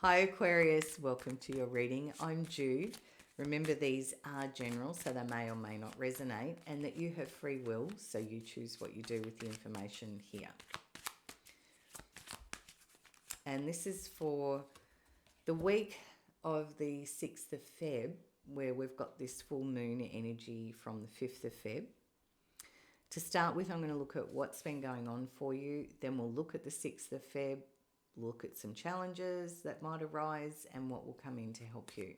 Hi Aquarius, welcome to your reading. I'm Jude. Remember these are general, so they may or may not resonate, and that you have free will, so you choose what you do with the information here. And this is for the week of the 6th of Feb, where we've got this full moon energy from the 5th of Feb. To start with, I'm going to look at what's been going on for you. Then we'll look at the 6th of Feb, look at some challenges that might arise and what will come in to help you.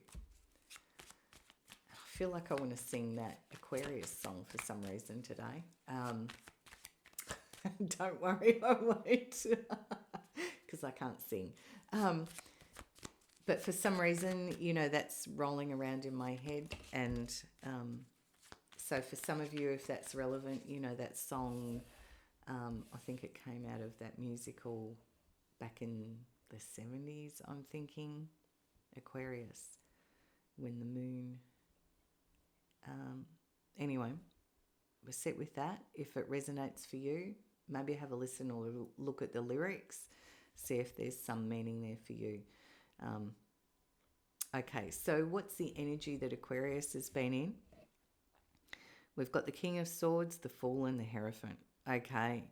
I feel like I want to sing that Aquarius song for some reason today. Don't worry, I won't, because I can't sing. But for some reason, that's rolling around in my head. And so for some of you, if that's relevant, that song, I think it came out of that musical back in the 70s, I'm thinking, Aquarius, when the moon... anyway, we're set with that. If it resonates for you, maybe have a listen or look at the lyrics, see if there's some meaning there for you. Okay, so what's the energy that Aquarius has been in? We've got the King of Swords, the Fool, and the Hierophant. Okay,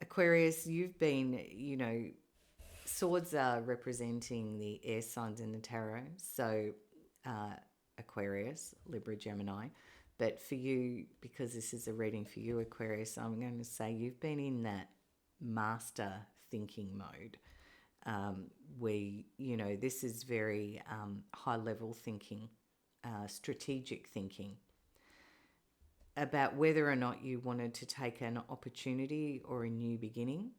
Aquarius, you've been, swords are representing the air signs in the tarot. So Aquarius, Libra, Gemini. But for you, because this is a reading for you, Aquarius, I'm going to say you've been in that master thinking mode. Where, this is very high level thinking, strategic thinking about whether or not you wanted to take an opportunity or a new beginning.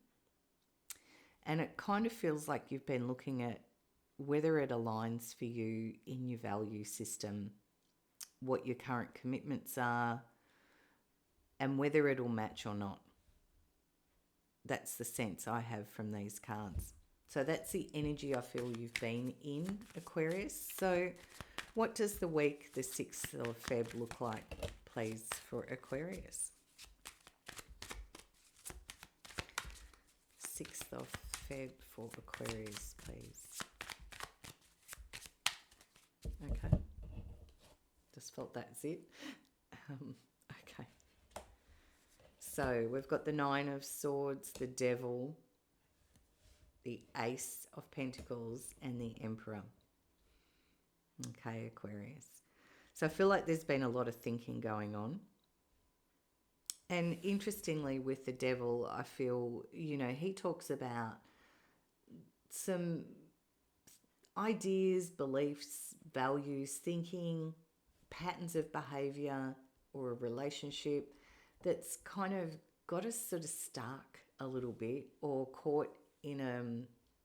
And it kind of feels like you've been looking at whether it aligns for you in your value system, what your current commitments are, and whether it'll match or not. That's the sense I have from these cards. So that's the energy I feel you've been in, Aquarius. So what does the week, the 6th of Feb, look like, please, for Aquarius? 6th of Feb for Aquarius, please. Okay. Just felt that's it. Okay. So we've got the Nine of Swords, the Devil, the Ace of Pentacles, and the Emperor. Okay, Aquarius. So I feel like there's been a lot of thinking going on. And interestingly, with the Devil, I feel, he talks about some ideas, beliefs, values, thinking, patterns of behavior or a relationship that's kind of got us sort of stuck a little bit or caught in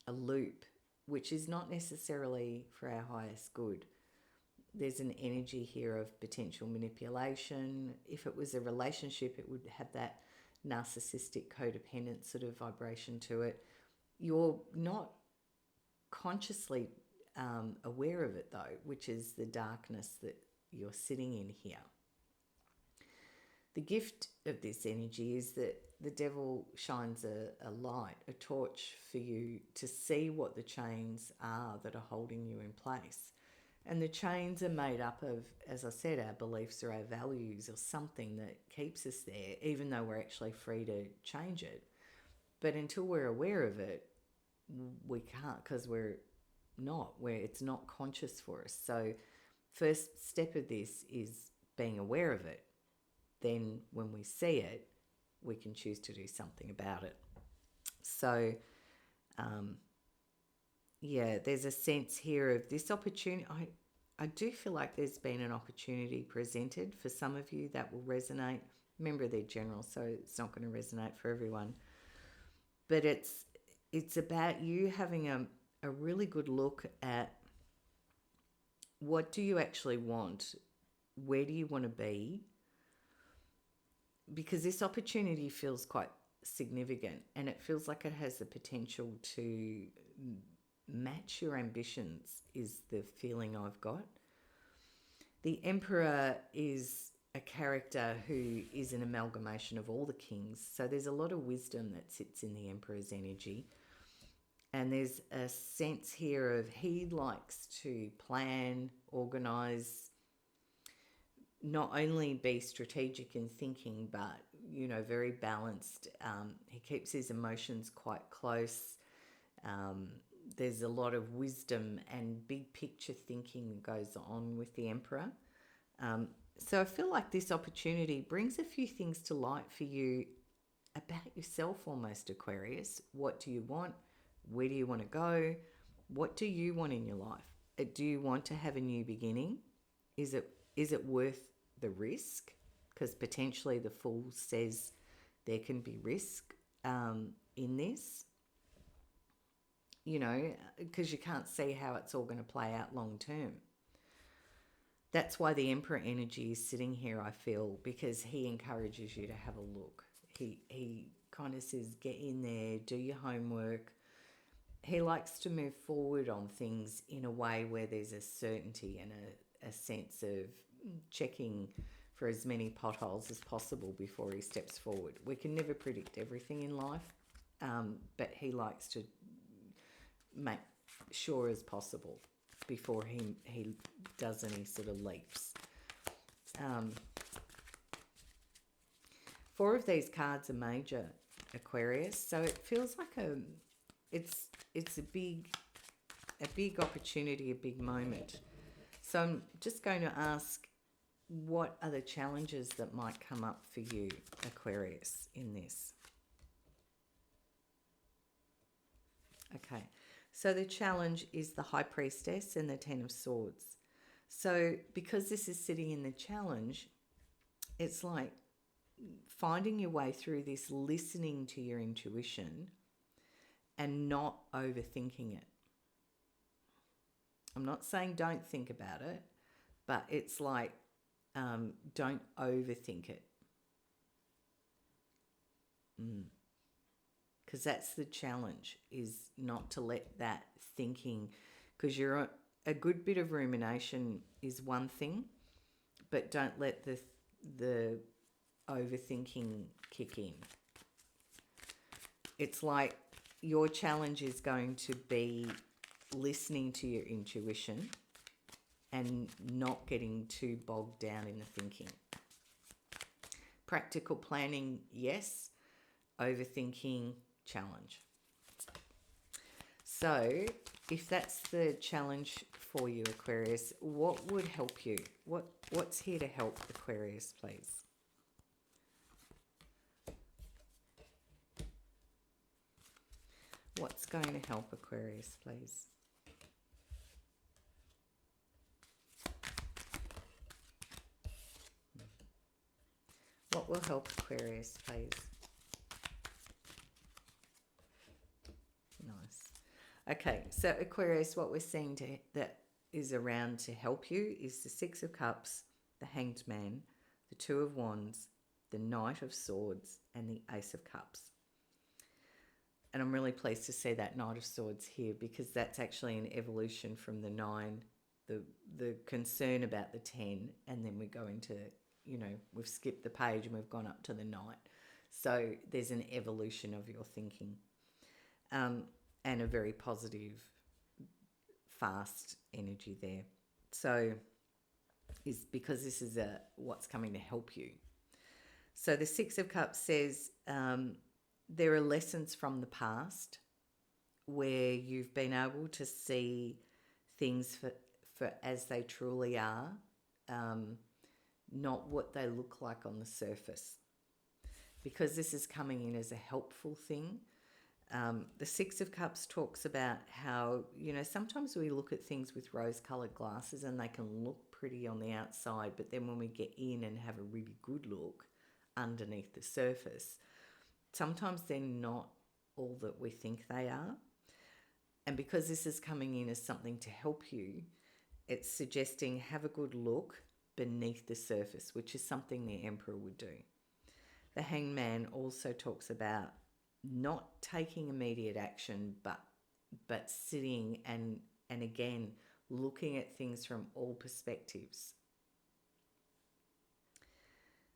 a loop, which is not necessarily for our highest good. There's an energy here of potential manipulation. If it was a relationship, it would have that narcissistic, codependent sort of vibration to it. You're not consciously aware of it though, which is the darkness that you're sitting in here. The gift of this energy is that the Devil shines a light, a torch for you to see what the chains are that are holding you in place. And the chains are made up of, as I said, our beliefs or our values or something that keeps us there, even though we're actually free to change it. But until we're aware of it, we can't, because it's not conscious for us. So first step of this is being aware of it. Then when we see it, we can choose to do something about it. So, there's a sense here of this opportunity. I do feel like there's been an opportunity presented for some of you that will resonate. Remember, they're general, so it's not going to resonate for everyone. But it's about you having a really good look at what do you actually want? Where do you want to be? Because this opportunity feels quite significant and it feels like it has the potential to match your ambitions, is the feeling I've got. The Emperor is a character who is an amalgamation of all the kings. So there's a lot of wisdom that sits in the Emperor's energy. And there's a sense here of he likes to plan, organise, not only be strategic in thinking, but, very balanced. He keeps his emotions quite close. There's a lot of wisdom and big picture thinking goes on with the Emperor. So I feel like this opportunity brings a few things to light for you about yourself almost, Aquarius. What do you want? Where do you want to go? What do you want in your life? Do you want to have a new beginning? Is it worth the risk? Because potentially the Fool says there can be risk in this. Because you can't see how it's all going to play out long term. That's why the Emperor energy is sitting here, I feel, because he encourages you to have a look. He kind of says, get in there, do your homework. He likes to move forward on things in a way where there's a certainty and a sense of checking for as many potholes as possible before he steps forward. We can never predict everything in life, but he likes to make sure as possible before he does any sort of leaps. 4 of these cards are major, Aquarius, so it feels like it's a big opportunity, a big moment. So I'm just going to ask, what are the challenges that might come up for you, Aquarius, in this? Okay, so the challenge is the High Priestess and the 10 of Swords. So because this is sitting in the challenge, it's like finding your way through this, listening to your intuition and not overthinking it. I'm not saying don't think about it, but it's like don't overthink it. Because that's the challenge, is not to let that thinking, because you're a good bit of rumination is one thing, but don't let the overthinking kick in. It's like your challenge is going to be listening to your intuition and not getting too bogged down in the thinking. Practical planning, yes. Overthinking, challenge. So if that's the challenge for you, Aquarius, what would help you? What's here to help, Aquarius, please? What's going to help, Aquarius, please? What will help, Aquarius, please? Nice. Okay, so Aquarius, what we're seeing that is around to help you is the 6 of Cups, the Hanged Man, the 2 of Wands, the Knight of Swords, and the Ace of Cups. And I'm really pleased to see that Knight of Swords here, because that's actually an evolution from the 9, the concern about the 10, and then we go into, we've skipped the page and we've gone up to the Knight. So there's an evolution of your thinking, and a very positive, fast energy there. So is because this is what's coming to help you. So the 6 of Cups says there are lessons from the past where you've been able to see things for as they truly are, not what they look like on the surface. Because this is coming in as a helpful thing. The 6 of Cups talks about how, sometimes we look at things with rose-coloured glasses and they can look pretty on the outside, but then when we get in and have a really good look underneath the surface, sometimes they're not all that we think they are. And because this is coming in as something to help you, it's suggesting have a good look beneath the surface, which is something the Emperor would do. The Hanged Man also talks about not taking immediate action, but sitting and again looking at things from all perspectives.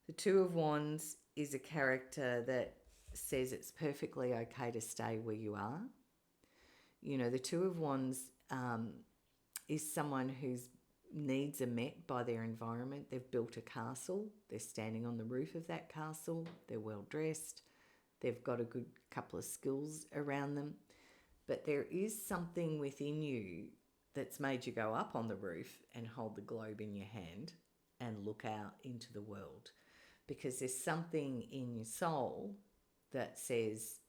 The 2 of Wands is a character that says it's perfectly okay to stay where you are. You know, the Two of Wands is someone whose needs are met by their environment. They've built a castle. They're standing on the roof of that castle. They're well dressed. They've got a good couple of skills around them. But there is something within you that's made you go up on the roof and hold the globe in your hand and look out into the world. Because there's something in your soul that says,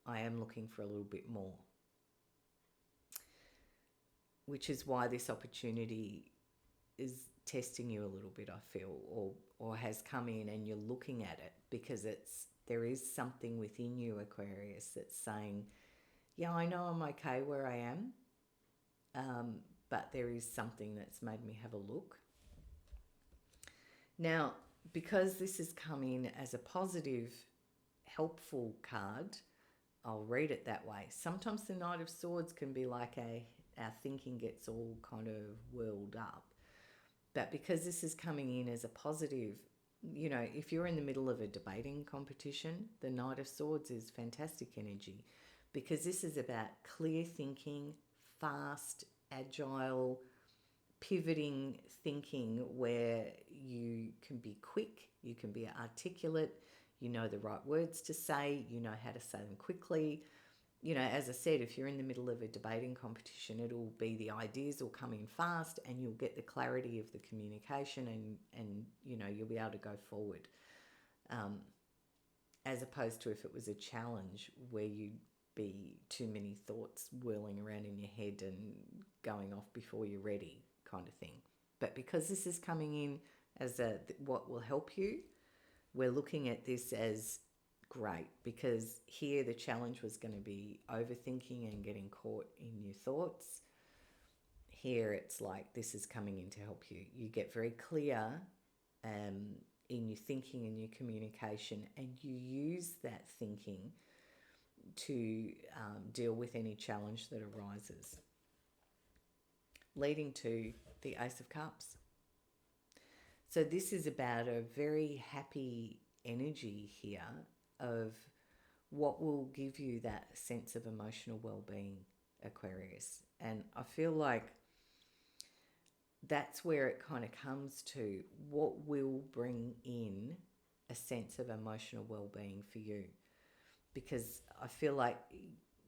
I am looking for a little bit more. Which is why this opportunity is testing you a little bit, I feel, or has come in and you're looking at it, because there is something within you, Aquarius, that's saying, yeah, I know I'm okay where I am, but there is something that's made me have a look. Now, because this has come in as a positive, helpful card, I'll read it that way. Sometimes the Knight of Swords can be like our thinking gets all kind of whirled up. But because this is coming in as a positive, you know, if you're in the middle of a debating competition, the Knight of Swords is fantastic energy, because this is about clear thinking, fast, agile, pivoting thinking, where you can be quick, you can be articulate, you know the right words to say, you know how to say them quickly. You know, as I said, if you're in the middle of a debating competition, it'll be the ideas will come in fast and you'll get the clarity of the communication and you know, you'll be able to go forward. As opposed to if it was a challenge where you'd be too many thoughts whirling around in your head and going off before you're ready kind of thing. But because this is coming in as what will help you, we're looking at this as great, because here the challenge was going to be overthinking and getting caught in your thoughts. Here it's like this is coming in to help you. You get very clear in your thinking and your communication, and you use that thinking to deal with any challenge that arises, leading to the Ace of Cups. So this is about a very happy energy here of what will give you that sense of emotional well-being, Aquarius. And I feel like that's where it kind of comes to what will bring in a sense of emotional well-being for you. Because I feel like,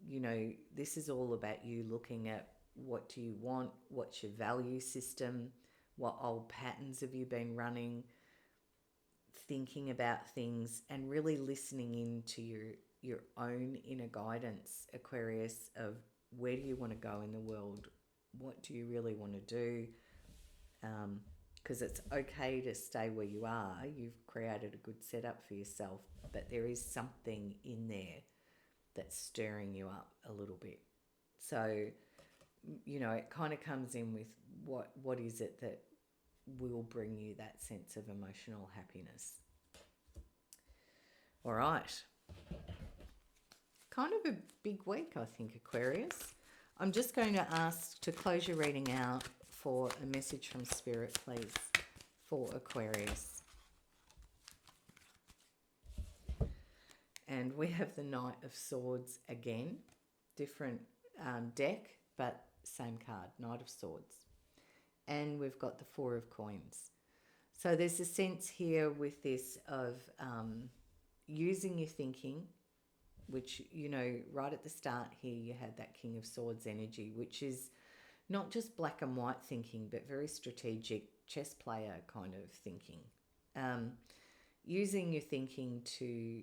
you know, this is all about you looking at what do you want, what's your value system, what old patterns have you been running, thinking about things, and really listening into your own inner guidance, Aquarius, of where do you want to go in the world, what do you really want to do, because it's okay to stay where you are. You've created a good setup for yourself, but there is something in there that's stirring you up a little bit. So, you know, it kind of comes in with what is it that will bring you that sense of emotional happiness. All right. Kind of a big week, I think, Aquarius. I'm just going to ask to close your reading out for a message from Spirit, please, for Aquarius. And we have the Knight of Swords again. Different deck, but same card, Knight of Swords. And we've got the Four of Coins. So there's a sense here with this of using your thinking, which, you know, right at the start here you had that King of Swords energy, which is not just black and white thinking, but very strategic chess player kind of thinking. Using your thinking to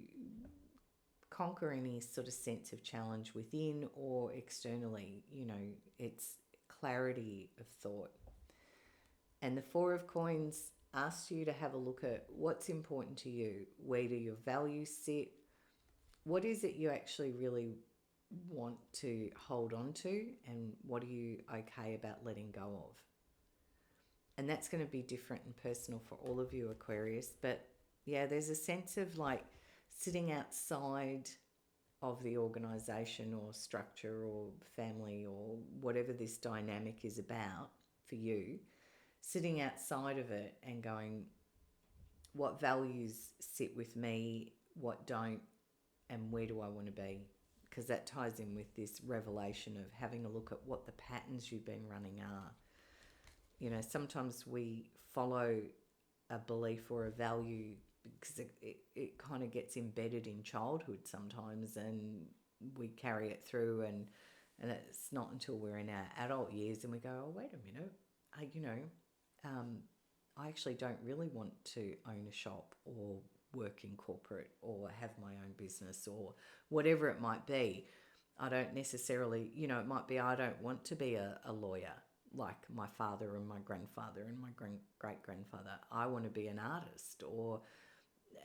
conquer any sort of sense of challenge within or externally, you know, it's clarity of thought. And the Four of Coins asks you to have a look at what's important to you. Where do your values sit? What is it you actually really want to hold on to? And what are you okay about letting go of? And that's going to be different and personal for all of you, Aquarius. But yeah, there's a sense of like sitting outside of the organisation or structure or family or whatever this dynamic is about for you. Sitting outside of it and going, what values sit with me, what don't, and where do I want to be because that ties in with this revelation of having a look at what the patterns you've been running are. You know, sometimes we follow a belief or a value because it kind of gets embedded in childhood sometimes, and we carry it through, and it's not until we're in our adult years and we go, oh, wait a minute, I actually don't really want to own a shop or work in corporate or have my own business or whatever it might be. I don't necessarily, you know, it might be I don't want to be a lawyer like my father and my grandfather and my great-grandfather. I want to be an artist,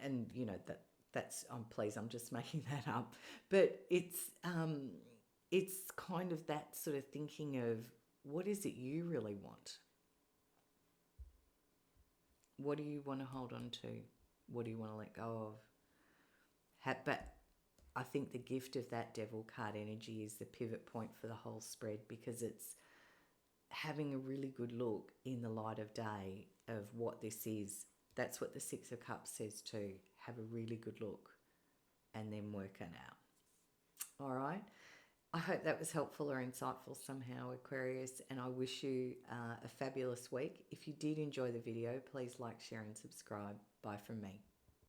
and you know, that's I'm just making that up. But it's kind of that sort of thinking of, what is it you really want? What do you want to hold on to? What do you want to let go of? But I think the gift of that devil card energy is the pivot point for the whole spread, because it's having a really good look in the light of day of what this is. That's what the Six of Cups says too. Have a really good look and then work it out. All right. I hope that was helpful or insightful somehow, Aquarius, and I wish you a fabulous week. If you did enjoy the video, please like, share and subscribe. Bye from me.